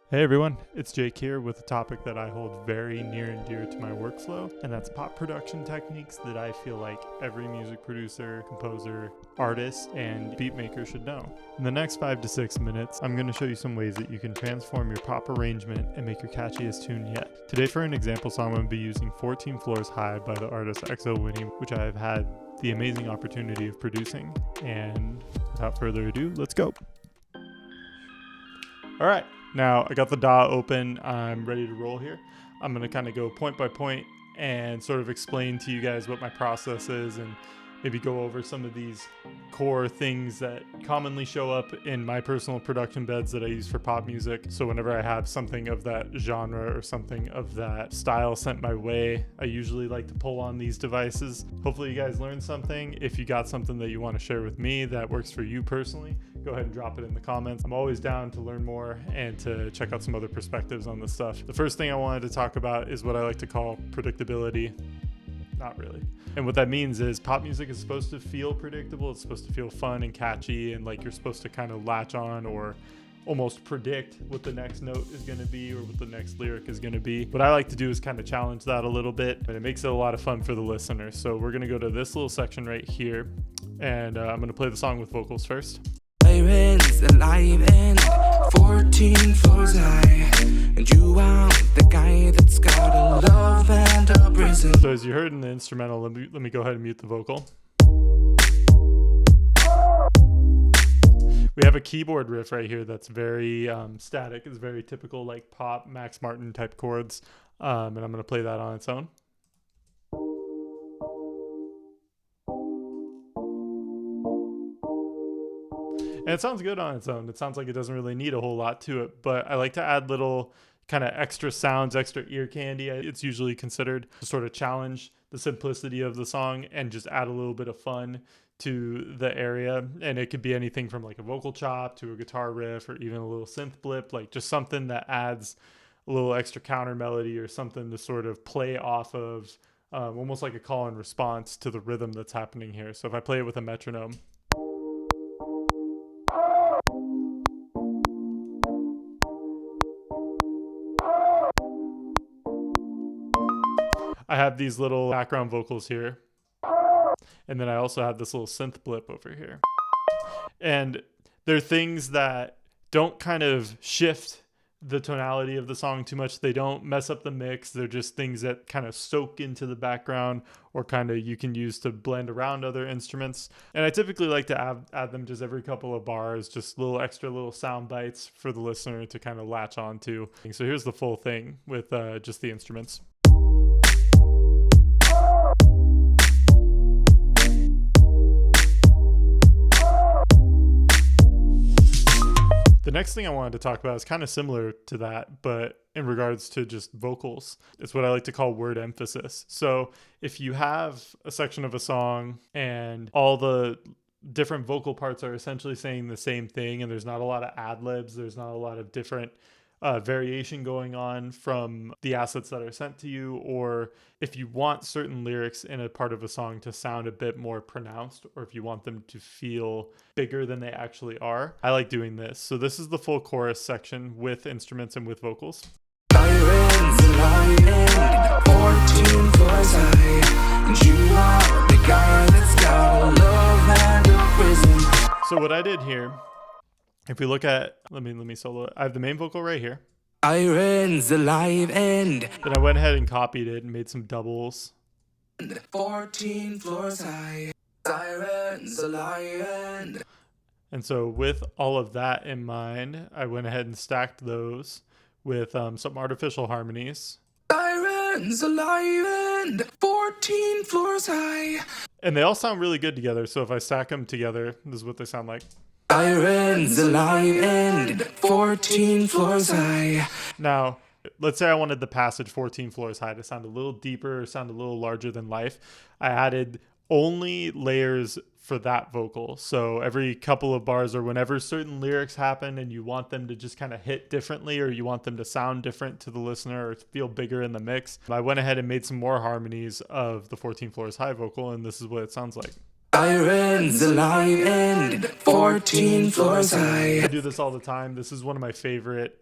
Hey everyone, it's Jake here with a topic that I hold very near and dear to my workflow, and that's pop production techniques that I feel like every music producer, composer, artist, and beat maker should know. In the next 5 to 6 minutes, I'm going to show you some ways that you can transform your pop arrangement and make your catchiest tune yet. Today for an example song, I'm going to be using 14 Floors High by the artist XO Winnie, which I have had the amazing opportunity of producing. And without further ado, let's go. All right. Now I got the DAW open, I'm ready to roll here. I'm gonna kind of go point by point and sort of explain to you guys what my process is and maybe go over some of these core things that commonly show up in my personal production beds that I use for pop music. So whenever I have something of that genre or something of that style sent my way, I usually like to pull on these devices. Hopefully you guys learned something. If you got something that you want to share with me that works for you personally, go ahead and drop it in the comments. I'm always down to learn more and to check out some other perspectives on this stuff. The first thing I wanted to talk about is what I like to call predictability. Not really. And what that means is pop music is supposed to feel predictable. It's supposed to feel fun and catchy, and like you're supposed to kind of latch on or almost predict what the next note is going to be or what the next lyric is going to be. What I like to do is kind of challenge that a little bit, and it makes it a lot of fun for the listener. So we're going to go to this little section right here, and I'm going to play the song with vocals first. Sirens alive and 14 floors high, and you are the guy that's got a love and a prison. So as you heard in the instrumental, let me go ahead and mute the vocal. We have a keyboard riff right here that's very static. It's very typical like pop Max Martin type chords, and I'm going to play that on its own. And it sounds good on its own. It sounds like it doesn't really need a whole lot to it, but I like to add little kind of extra sounds, extra ear candy. It's usually considered to sort of challenge the simplicity of the song and just add a little bit of fun to the area. And it could be anything from like a vocal chop to a guitar riff or even a little synth blip, like just something that adds a little extra counter melody or something to sort of play off of, almost like a call and response to the rhythm that's happening here. So if I play it with a metronome. I have these little background vocals here. And then I also have this little synth blip over here. And they're things that don't kind of shift the tonality of the song too much. They don't mess up the mix. They're just things that kind of soak into the background or kind of you can use to blend around other instruments. And I typically like to add them just every couple of bars, just little extra little sound bites for the listener to kind of latch onto. So here's the full thing with just the instruments. The next thing I wanted to talk about is kind of similar to that, but in regards to just vocals. It's what I like to call word emphasis. So if you have a section of a song and all the different vocal parts are essentially saying the same thing and there's not a lot of ad libs, there's not a lot of different variation going on from the assets that are sent to you, or if you want certain lyrics in a part of a song to sound a bit more pronounced, or if you want them to feel bigger than they actually are, I like doing this. So this is the full chorus section with instruments and with vocals. Sirens alive, 14 floors high, and you are the guy that's got a love and a prison. So what I did here, if we look at, let me solo it. I have the main vocal right here. Sirens alive and Then I went ahead and copied it and made some doubles. 14 floors high. Sirens alive And so with all of that in mind, I went ahead and stacked those with some artificial harmonies. Sirens alive and 14 floors high. And they all sound really good together. So if I stack them together, this is what they sound like. Sirens alive and 14 floors high. Now, let's say I wanted the passage 14 floors high to sound a little deeper or sound a little larger than life. I added only layers for that vocal. So every couple of bars or whenever certain lyrics happen and you want them to just kind of hit differently or you want them to sound different to the listener or feel bigger in the mix, I went ahead and made some more harmonies of the 14 floors high vocal, and this is what it sounds like. Sirens alive and 14 floors high. I do this all the time. This is one of my favorite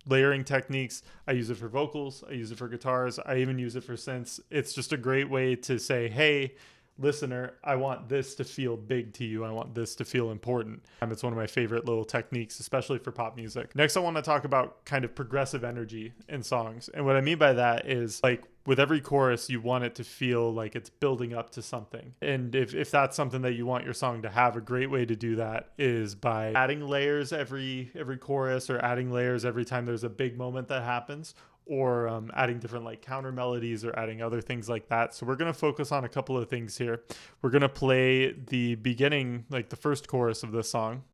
layering techniques. I use it for vocals. I use it for guitars. I even use it for synths. It's just a great way to say, hey, listener, I want this to feel big to you. I want this to feel important. It's one of my favorite little techniques, especially for pop music. Next, I want to talk about kind of progressive energy in songs. And what I mean by that is, like, with every chorus, you want it to feel like it's building up to something. And if that's something that you want your song to have, a great way to do that is by adding layers every chorus, or adding layers every time there's a big moment that happens, or adding different like counter melodies, or adding other things like that. So we're going to focus on a couple of things here. We're going to play the beginning, like the first chorus of this song.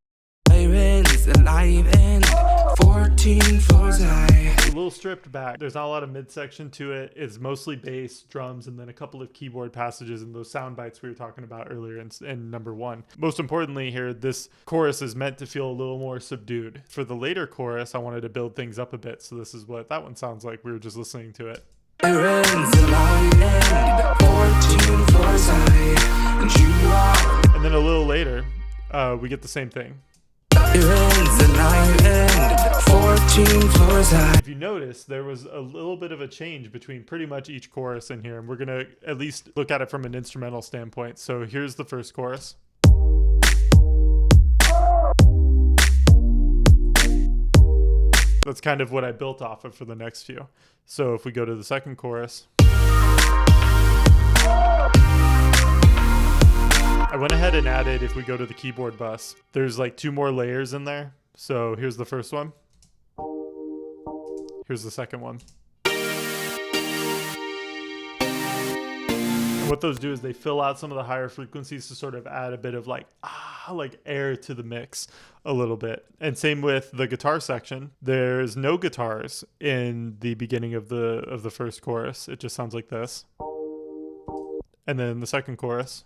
Sirens alive and 14 floors high. A little stripped back. There's not a lot of midsection to it. It's mostly bass, drums, and then a couple of keyboard passages and those sound bites we were talking about earlier in number one. Most importantly here, this chorus is meant to feel a little more subdued. For the later chorus, I wanted to build things up a bit. So this is what that one sounds like. We were just listening to it. Sirens alive and 14 floors high. And you are. And then a little later, we get the same thing. Sirens alive and 14 floors high. If you notice, there was a little bit of a change between pretty much each chorus in here, and we're going to at least look at it from an instrumental standpoint. So here's the first chorus. That's kind of what I built off of for the next few. So if we go to the second chorus, I went ahead and added, if we go to the keyboard bus, there's like 2 more layers in there. So here's the first one. Here's the second one. And what those do is they fill out some of the higher frequencies to sort of add a bit of like air to the mix a little bit. And same with the guitar section. There's no guitars in the beginning of the first chorus. It just sounds like this. And then the second chorus,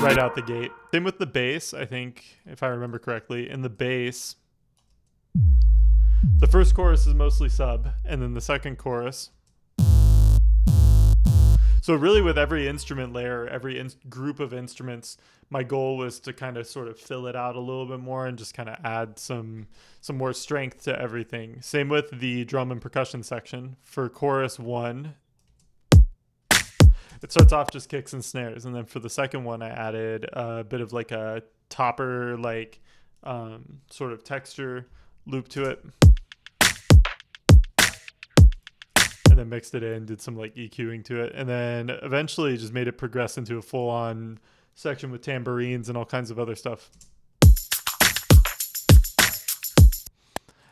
right out the gate. Same with the bass, I think, if I remember correctly. In the bass, the first chorus is mostly sub, and then the second chorus. So really with every instrument layer, every group of instruments, my goal was to kind of sort of fill it out a little bit more and just kind of add some more strength to everything. Same with the drum and percussion section. For chorus 1, it starts off just kicks and snares, and then for the second one I added a bit of like a topper like sort of texture loop to it, and then mixed it in, did some like EQing to it, and then eventually just made it progress into a full-on section with tambourines and all kinds of other stuff.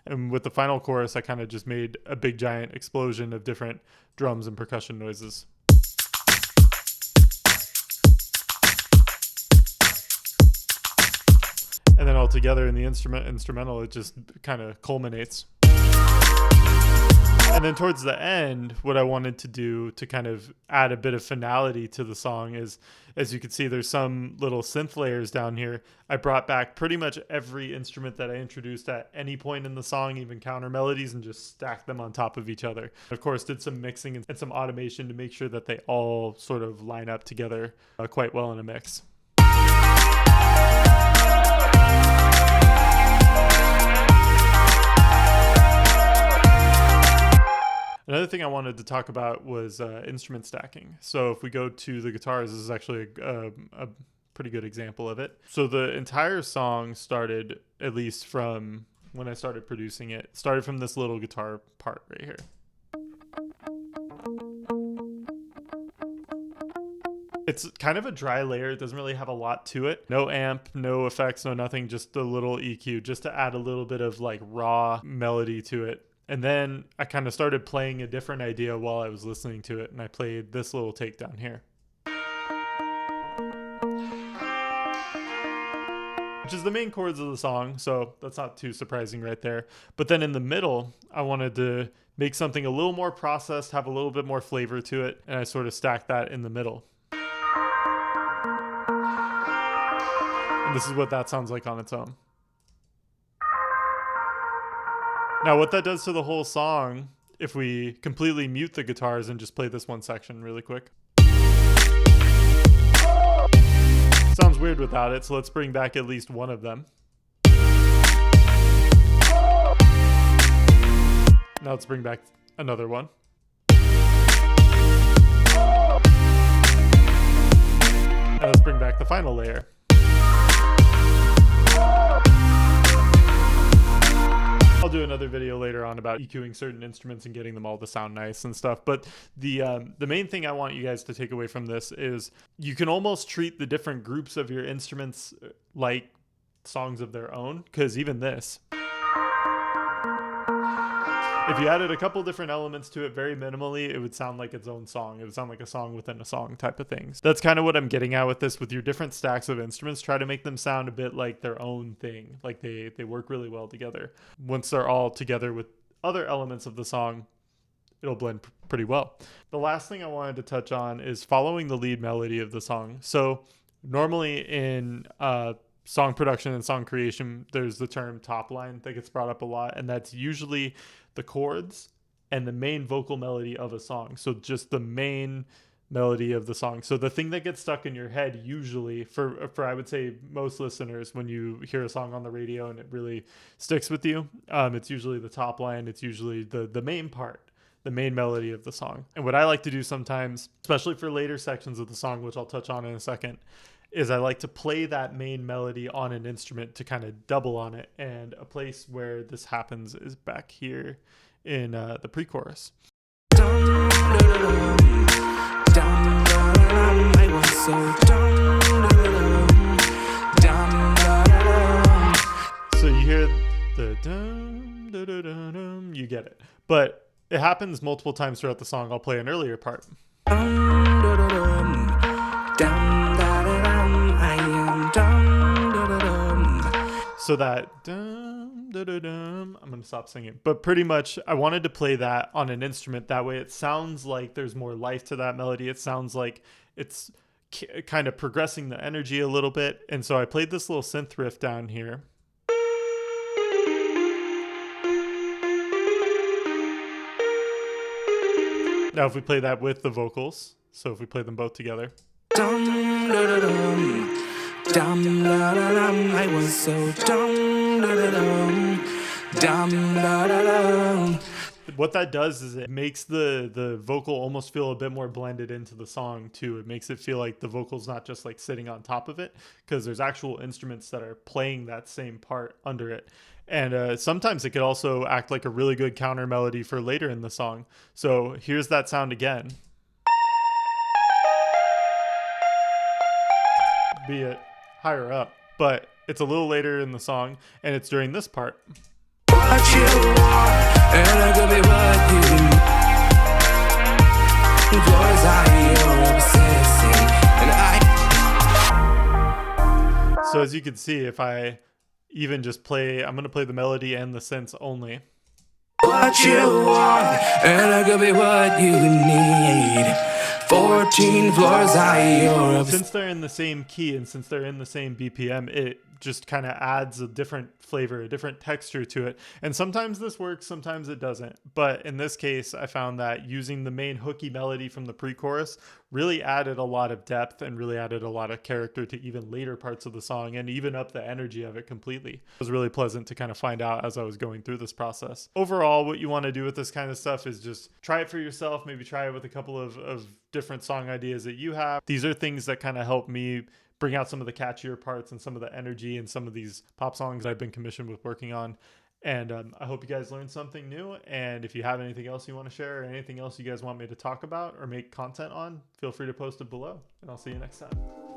And with the final chorus, I kind of just made a big giant explosion of different drums and percussion noises. And then all together in the instrumental, it just kind of culminates. And then towards the end, what I wanted to do to kind of add a bit of finality to the song is, as you can see, there's some little synth layers down here. I brought back pretty much every instrument that I introduced at any point in the song, even counter melodies, and just stacked them on top of each other. Of course, did some mixing and some automation to make sure that they all sort of line up together quite well in a mix. Another thing I wanted to talk about was instrument stacking. So if we go to the guitars, this is actually a pretty good example of it. So the entire song started, at least from when I started producing it, started from this little guitar part right here. It's kind of a dry layer. It doesn't really have a lot to it. No amp, no effects, no nothing, just a little EQ, just to add a little bit of like raw melody to it. And then I kind of started playing a different idea while I was listening to it, and I played this little takedown here, which is the main chords of the song, so that's not too surprising right there. But then in the middle, I wanted to make something a little more processed, have a little bit more flavor to it, and I sort of stacked that in the middle. And this is what that sounds like on its own. Now, what that does to the whole song if we completely mute the guitars and just play this one section really quick. Sounds weird without it, so let's bring back at least one of them. Now let's bring back another one. Now let's bring back the final layer. I'll do another video later on about EQing certain instruments and getting them all to sound nice and stuff. But the main thing I want you guys to take away from this is you can almost treat the different groups of your instruments like songs of their own, because even this, if you added a couple different elements to it very minimally, it would sound like its own song. It would sound like a song within a song type of things. That's kind of what I'm getting at with this. With your different stacks of instruments, try to make them sound a bit like their own thing. Like they work really well together. Once they're all together with other elements of the song, it'll blend pretty well. The last thing I wanted to touch on is following the lead melody of the song. So normally in song production and song creation, there's the term top line that gets brought up a lot, and that's usually the chords and the main vocal melody of a song. So just the main melody of the song. So the thing that gets stuck in your head usually for I would say most listeners, when you hear a song on the radio and it really sticks with you, it's usually the top line. It's usually the main part, the main melody of the song. And what I like to do sometimes, especially for later sections of the song, which I'll touch on in a second, is I like to play that main melody on an instrument to kind of double on it. And a place where this happens is back here in the pre-chorus. So you hear the dum, da, da, da, dum, you get it. But it happens multiple times throughout the song. I'll play an earlier part. So that dum, da, da, dum, I'm gonna stop singing, but pretty much I wanted to play that on an instrument. That way it sounds like there's more life to that melody. It sounds like it's kind of progressing the energy a little bit. And so I played this little synth riff down here. Now if we play that with the vocals, so if we play them both together. Dum, da, da, dum. Dum, da, da, dum. I was so dum, da, da, dum. Dum, da, da, dum. What that does is it makes the vocal almost feel a bit more blended into the song too. It makes it feel like the vocal's not just like sitting on top of it, because there's actual instruments that are playing that same part under it. And sometimes it could also act like a really good counter melody for later in the song. So here's that sound again. Be it higher up, but it's a little later in the song, and it's during this part. What you want, and I could be what you need. Cause I obsessing, and I. So as you can see, if I even just play, I'm gonna play the melody and the synths only. What you want, and I could be what you need. 14 floors high. Since they're in the same key and since they're in the same BPM, it just kind of adds a different flavor, a different texture to it. And sometimes this works, sometimes it doesn't. But in this case, I found that using the main hooky melody from the pre-chorus really added a lot of depth and really added a lot of character to even later parts of the song and even up the energy of it completely. It was really pleasant to kind of find out as I was going through this process. Overall, what you want to do with this kind of stuff is just try it for yourself. Maybe try it with a couple of different song ideas that you have. These are things that kind of help me bring out some of the catchier parts and some of the energy and some of these pop songs I've been commissioned with working on. And I hope you guys learned something new. And if you have anything else you want to share or anything else you guys want me to talk about or make content on, feel free to post it below. And I'll see you next time.